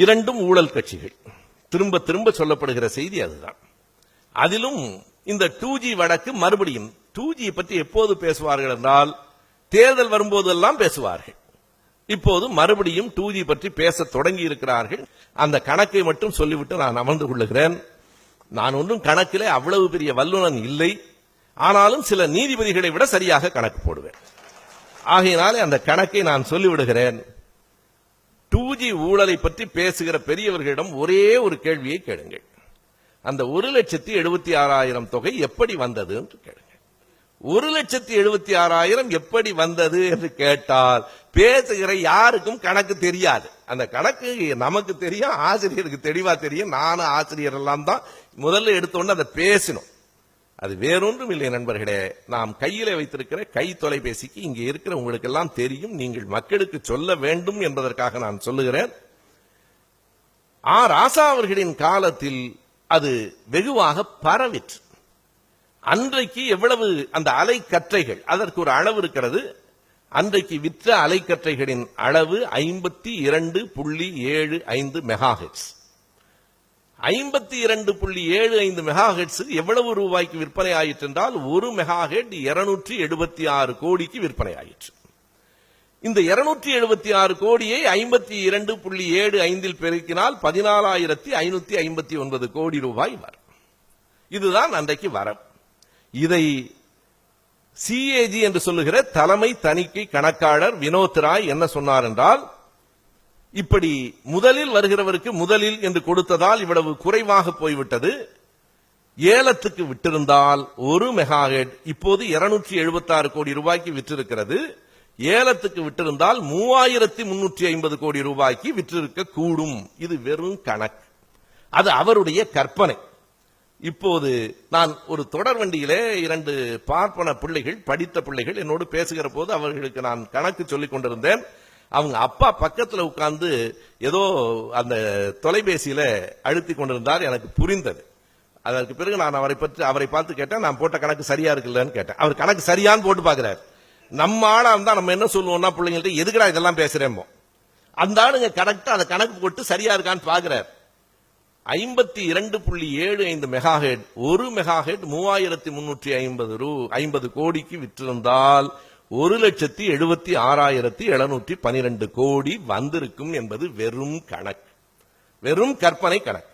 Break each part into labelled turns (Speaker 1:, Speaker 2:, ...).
Speaker 1: இரண்டும் ஊழல் கட்சிகள். திரும்ப திரும்ப சொல்லப்படுகிற செய்தி அதுதான். அதிலும் இந்த 2G வழக்கு மறுபடியும் 2G பற்றி எப்போது பேசுவார்கள் என்றால் தேர்தல் வரும்போதெல்லாம் பேசுவார்கள். இப்போது மறுபடியும் 2G பற்றி பேச தொடங்கி இருக்கிறார்கள். அந்த கணக்கை மட்டும் சொல்லிவிட்டு நான் அமர்ந்து கொள்ளுகிறேன். நான் ஒன்றும் கணக்கிலே அவ்வளவு பெரிய வல்லுநன் இல்லை. ஆனாலும் சில நீதிபதிகளை விட சரியாக கணக்கு போடுவேன். ஆகையினாலே அந்த கணக்கை நான் சொல்லிவிடுகிறேன். 2G ஊழலை பற்றி பேசுகிற பெரியவர்களிடம் ஒரே ஒரு கேள்வியை கேளுங்கள். அந்த 1,76,000 தொகை எப்படி வந்தது என்று கேளுங்கள். 1,76,000 எப்படி வந்தது என்று கேட்டால் பேசுகிற யாருக்கும் கணக்கு தெரியாது. அந்த கணக்கு நமக்கு தெரியும், ஆசிரியருக்கு தெளிவா தெரியும். நானும் ஆசிரியர் எல்லாம் தான் முதல்ல எடுத்தோன்னு அதை பேசணும். அது வேறொன்றும் இல்லை நண்பர்களே. நாம் கையிலே வைத்திருக்கிற கை தொலைபேசிக்கு இங்கே இருக்கிற உங்களுக்கு எல்லாம் தெரியும். நீங்கள் மக்களுக்கு சொல்ல வேண்டும் என்பதற்காக நான் சொல்லுகிறேன். ராசா அவர்களின் காலத்தில் அது வெகுவாக பரவிற்று. அன்றைக்கு எவ்வளவு அந்த அலைக்கற்றைகள், அதற்கு ஒரு அளவு இருக்கிறது. அன்றைக்கு விற்ற அலைக்கற்றைகளின் அளவு 52.75 மெகாஹெர்ட்ஸ். 52.75 மெகாஹெர்ட்ஸ் எவ்வளவு ரூபாய்க்கு விற்பனை ஆயிற்று என்றால் 1 மெகாஹெர்ட் 276 கோடிக்கு விற்பனை ஆயிற்று. இந்த 276 கோடியை 52.75 பெருக்கினால் 14,559 கோடி ரூபாய் வரும். இதுதான் அன்றைக்கு வரவு. இதை CAG என்று சொல்லுகிற தலைமை தணிக்கை கணக்காளர் வினோத் ராய் என்ன சொன்னார் என்றால், இப்படி முதலில் வருகிறவருக்கு முதலில் என்று கொடுத்ததால் இவ்வளவு குறைவாக போய்விட்டது. ஏலத்துக்கு விட்டிருந்தால் 1 மெகாஹெர்ட் இப்போது 276 கோடி ரூபாய்க்கு விற்றிருக்கிறது. ஏலத்துக்கு விட்டிருந்தால் 3,350 கோடி ரூபாய்க்கு விற்றிருக்க கூடும். இது வெறும் கணக்கு. அது அவருடைய கற்பனை. இப்போது நான் ஒரு தொடர் வண்டியிலே 2 பார்ப்பன பிள்ளைகள், படித்த பிள்ளைகள் என்னோடு பேசுகிற போது அவர்களுக்கு நான் கணக்கு சொல்லிக் கொண்டிருந்தேன். அவங்க அப்பா பக்கத்தில் உட்கார்ந்து ஏதோ அந்த தொலைபேசியில அழுத்தி கொண்டிருந்தார். எனக்கு புரிந்தது. அதற்கு பிறகு நான் அவரை பார்த்து கேட்டேன், நான் போட்ட கணக்கு சரியா இருக்குல்லன்னு கேட்டேன். அவர் கணக்கு சரியான்னு போட்டு பாக்குறாரு. நம்ம ஆளா இருந்தா நம்ம என்ன சொல்லுவோம்னா, பிள்ளைங்கள்ட்ட எதுக்குடா இதெல்லாம் பேசுறேமோ, அந்த ஆளுங்க கரெக்டா அதை கணக்கு போட்டு சரியா இருக்கான்னு பாக்குறாரு. 52.75 மெகாஹெர்ட், 1 மெகாஹெர்ட் 3,350 கோடிக்கு விற்றிருந்தால் 1,76,712 கோடி வந்திருக்கும் என்பது வெறும் கணக்கு, வெறும் கற்பனை கணக்கு.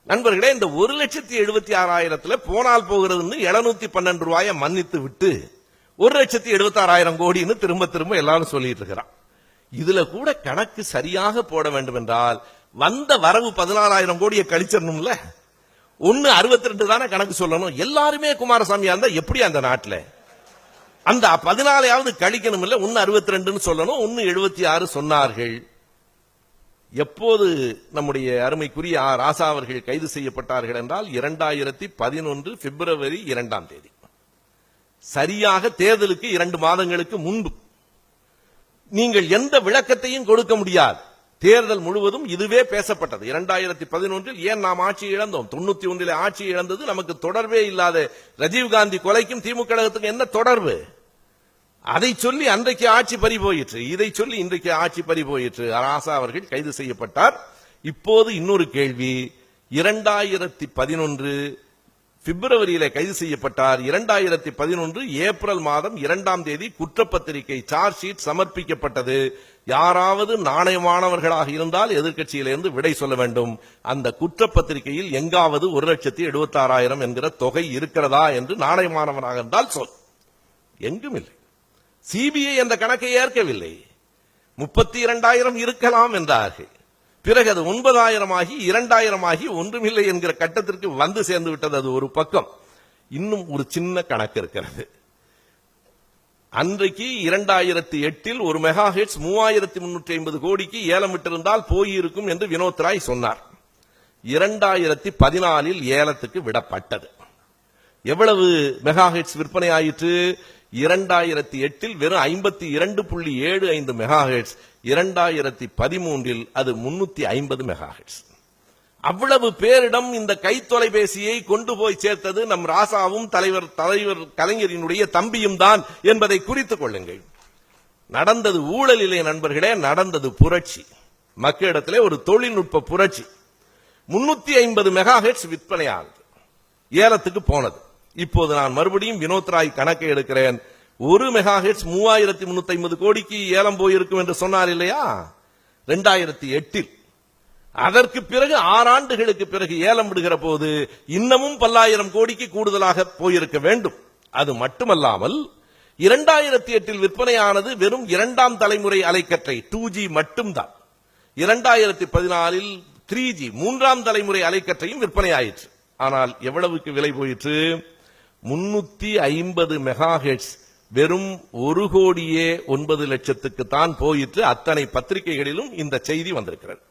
Speaker 1: நண்பர்களே, இந்த 1,76,000 போனால் போகிறதுன்னு 712 ரூபாயை மன்னித்து விட்டு 1,76,000 கோடின்னு திரும்ப திரும்ப எல்லாரும் சொல்லிட்டு இருக்கிறான். இதுல கூட கணக்கு சரியாக போட வேண்டும் என்றால் வந்த வரவு 14,000 கோடியை கழிச்சிடணும்ல. 1.62 தானே கணக்கு சொல்லணும். எல்லாருமே குமாரசாமியா இருந்தா எப்படி அந்த நாட்டில் அந்த 14 கழிக்கணும் இல்ல. 1.62 சொல்லணும். 1.76 சொன்னார்கள். எப்போது நம்முடைய அருமைக்குரிய ராசா அவர்கள் கைது செய்யப்பட்டார்கள் என்றால் 2011 பிப்ரவரி 2ஆம் தேதி, சரியாக தேர்தலுக்கு 2 மாதங்களுக்கு முன்பு. நீங்கள் எந்த விளக்கத்தையும் கொடுக்க முடியாது. தேர்தல் முழுவதும் இதுவே பேசப்பட்டது. 2011 ஏன் நாம் ஆட்சி இழந்தோம், 91 ஆட்சி இழந்தது நமக்கு தொடர்பே இல்லாத ராஜீவ்காந்தி கொலைக்கும் திமுக கழகத்துக்கும் என்ன தொடர்பு, அதை சொல்லி அன்றைக்கு ஆட்சி பறி போயிற்று, இதை சொல்லி இன்றைக்கு ஆட்சி பறி போயிற்று. ராசா அவர்கள் கைது செய்யப்பட்டார். இப்போது இன்னொரு கேள்வி, 2011 பிப்ரவரியில கைது செய்யப்பட்டார். 2011 ஏப்ரல் மாதம் 2ஆம் தேதி குற்றப்பத்திரிகை சார்ஜ் ஷீட் சமர்ப்பிக்கப்பட்டது. யாராவது நாணயமானவர்களாக இருந்தால் எதிர்க்கட்சியிலிருந்து விடை சொல்ல வேண்டும். அந்த குற்றப்பத்திரிகையில் எங்காவது 1,76,000 என்கிற தொகை இருக்கிறதா என்று நாணயமானவனாக இருந்தால் சொல். எங்கும் இல்லை. சிபிஐ அந்த கணக்கை ஏற்கவில்லை. 32,000 இருக்கலாம் என்றார்கள். பிறகு அது 9,000 ஆகி 2,000 ஆகி ஒன்றுமில்லை என்கிற கட்டத்திற்கு வந்து சேர்ந்து விட்டது. அது ஒரு பக்கம். இன்னும் ஒரு சின்ன கணக்கு இருக்கிறது. அன்றைக்கு 2008 1 மெகாஹெர்ட்ஸ் 3,350 கோடிக்கு ஏலம் விட்டிருந்தால் போயிருக்கும் என்று வினோத் ராய் சொன்னார். 2014 ஏலத்துக்கு விடப்பட்டது. எவ்வளவு மெகாஹெர்ட்ஸ் விற்பனை ஆயிற்று? 2008 வெறும் 52.75 மெகாஹெர்ட்ஸ், 2013 அது 350 மெகாஹெர்ட்ஸ். அவ்வளவு பேரிடம் இந்த கைத்தொலைபேசியை கொண்டு போய் சேர்த்தது நம் ராசாவும் தலைவர் கலைஞரினுடைய தம்பியும் தான் என்பதை குறித்துக் கொள்ளுங்கள். நடந்தது ஊழலிலே நண்பர்களே, நடந்தது புரட்சி. மக்களிடத்திலே ஒரு தொழில்நுட்ப புரட்சி. 350 மெகா ஹெர்ட்ஸ் விற்பனையானது, ஏலத்துக்கு போனது. இப்போது நான் மறுபடியும் வினோத் ராய் கணக்கை எடுக்கிறேன். 1 மெகா ஹெர்ட்ஸ் 3350 கோடிக்கு ஏலம் போயிருக்கும் என்று சொன்னார் இல்லையா 2008. அதற்கு பிறகு 6 ஆண்டுகளுக்கு பிறகு ஏலம் விடுகிற போது இன்னமும் பல்லாயிரம் கோடிக்கு கூடுதலாக போயிருக்க வேண்டும். அது மட்டுமல்லாமல் 2008 விற்பனையானது வெறும் 2ஆம் தலைமுறை அலைக்கற்றை 2G மட்டும்தான். 2014 3G 3ஆம் தலைமுறை அலைக்கற்றையும் விற்பனையாயிற்று. ஆனால் எவ்வளவுக்கு விலை போயிற்று? 350 மெகா ஹெர்ட்ஸ் வெறும் 1,09,00,000 தான் போயிற்று. அத்தனை பத்திரிகைகளிலும் இந்த செய்தி வந்திருக்கிறது.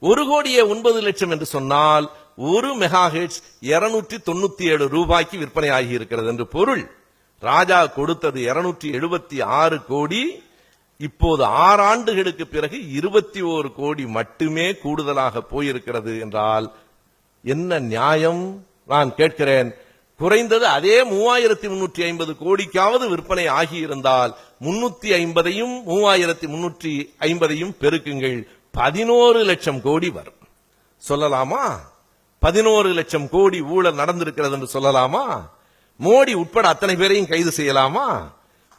Speaker 1: 1,09,00,000 என்று சொன்னால் 1 மெகா ஹெர்ட்ஸ் 297 ரூபாய்க்கு விற்பனையாகி இருக்கிறது என்று பொருள். ராஜா கொடுத்தது 276 கோடி. இப்போது 6 ஆண்டுகளுக்கு பிறகு 21 கோடி மட்டுமே கூடுதலாக போயிருக்கிறது என்றால் என்ன நியாயம்? நான் கேட்கிறேன். குறைந்தது அதே 3,350 கோடிக்காவது விற்பனை ஆகியிருந்தால் 350ஐயும் 3,350ஐயும் பெருக்குங்கள், 11 லட்சம் கோடி வரும். சொல்லலாமா? 11 லட்சம் கோடி ஊழல் நடந்திருக்கிறது என்று சொல்லலாமா? மோடி உட்பட அத்தனை பேரையும் கைது செய்யலாமா?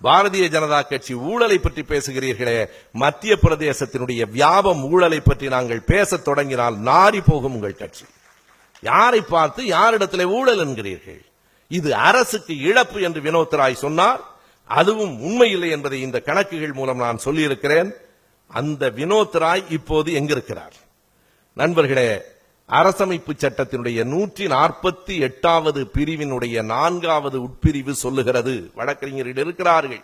Speaker 1: பாரதிய ஜனதா கட்சி ஊழலை பற்றி பேசுகிறீர்களே, மத்திய பிரதேசத்தினுடைய வியாபம் ஊழலை பற்றி நாங்கள் பேசத் தொடங்கினால் நாரி போகும் உங்கள் கட்சி. யாரை பார்த்து யாரிடத்திலே ஊழல் என்கிறீர்கள்? இது அரசுக்கு இழப்பு என்று வினோத் ராய் சொன்னார். அதுவும் உண்மையில்லை என்பதை இந்த கணக்குகள் மூலம் நான் சொல்லியிருக்கிறேன். அந்த வினோத் ராய் இப்போது எங்கிருக்கிறார்? நண்பர்களே, அரசமைப்பு சட்டத்தினுடைய 148வது பிரிவினுடைய 4வது உட்பிரிவு சொல்லுகிறது, வழக்கறிஞர்கள் இருக்கிறார்கள்,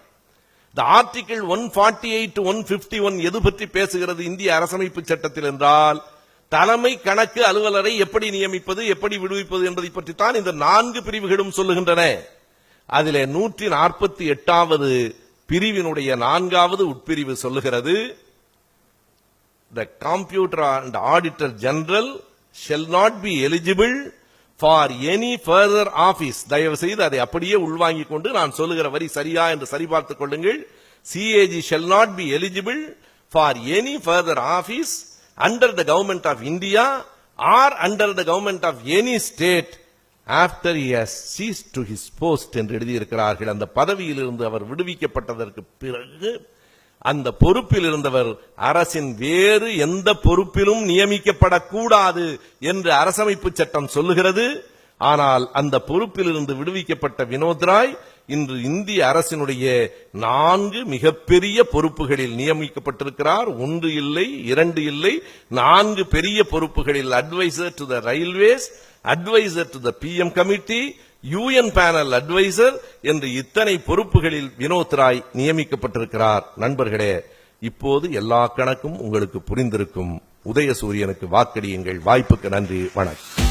Speaker 1: இந்த ஆர்டிகிள் 148 to 151 எது பற்றி பேசுகிறது இந்திய அரசமைப்பு சட்டத்தில் என்றால், தலைமை கணக்கு அலுவலரை எப்படி நியமிப்பது, எப்படி விடுவிப்பது என்பதை பற்றித்தான் இந்த 4 பிரிவுகளும் சொல்லுகின்றன. அதிலே 148வது பிரிவினுடைய 4வது உட்பிரிவு சொல்லுகிறது, the Comptroller and Auditor General shall not be eligible for any further office. தயவு செய்து அதை அப்படியே உள்வாங்கிக் கொண்டு நான் சொல்லுகிற வரி சரியா என்று சரிபார்த்துக் கொள்ளுங்கள். CAG shall not be eligible for any further office under the government of India or under the government of any state after he has ceased to his post என்று எழுதியிருக்கிறார்கள். அந்த பதவியிலிருந்து அவர் விடுவிக்கப்பட்டதற்கு பிறகு அந்த பொறுப்பில் இருந்தவர் அரசின் வேறு எந்த பொறுப்பிலும் நியமிக்கப்படக்கூடாது என்று அரசமைப்பு சட்டம் சொல்லுகிறது. ஆனால் அந்த பொறுப்பில் இருந்து விடுவிக்கப்பட்ட வினோத் ராய் இன்று இந்திய அரசினுடைய 4 மிகப்பெரிய பொறுப்புகளில் நியமிக்கப்பட்டிருக்கிறார். 1 இல்லை, 2 இல்லை, 4 பெரிய பொறுப்புகளில் adviser to the railways, adviser to the PM committee, UN panel adviser என்று இத்தனை பொறுப்புகளில் வினோத் ராய் நியமிக்கப்பட்டிருக்கிறார். நண்பர்களே, இப்போது எல்லா கணக்கும் உங்களுக்கு புரிந்திருக்கும். உதயசூரியனுக்கு வாக்களியுங்கள். வாய்ப்புக்கு நன்றி. வணக்கம்.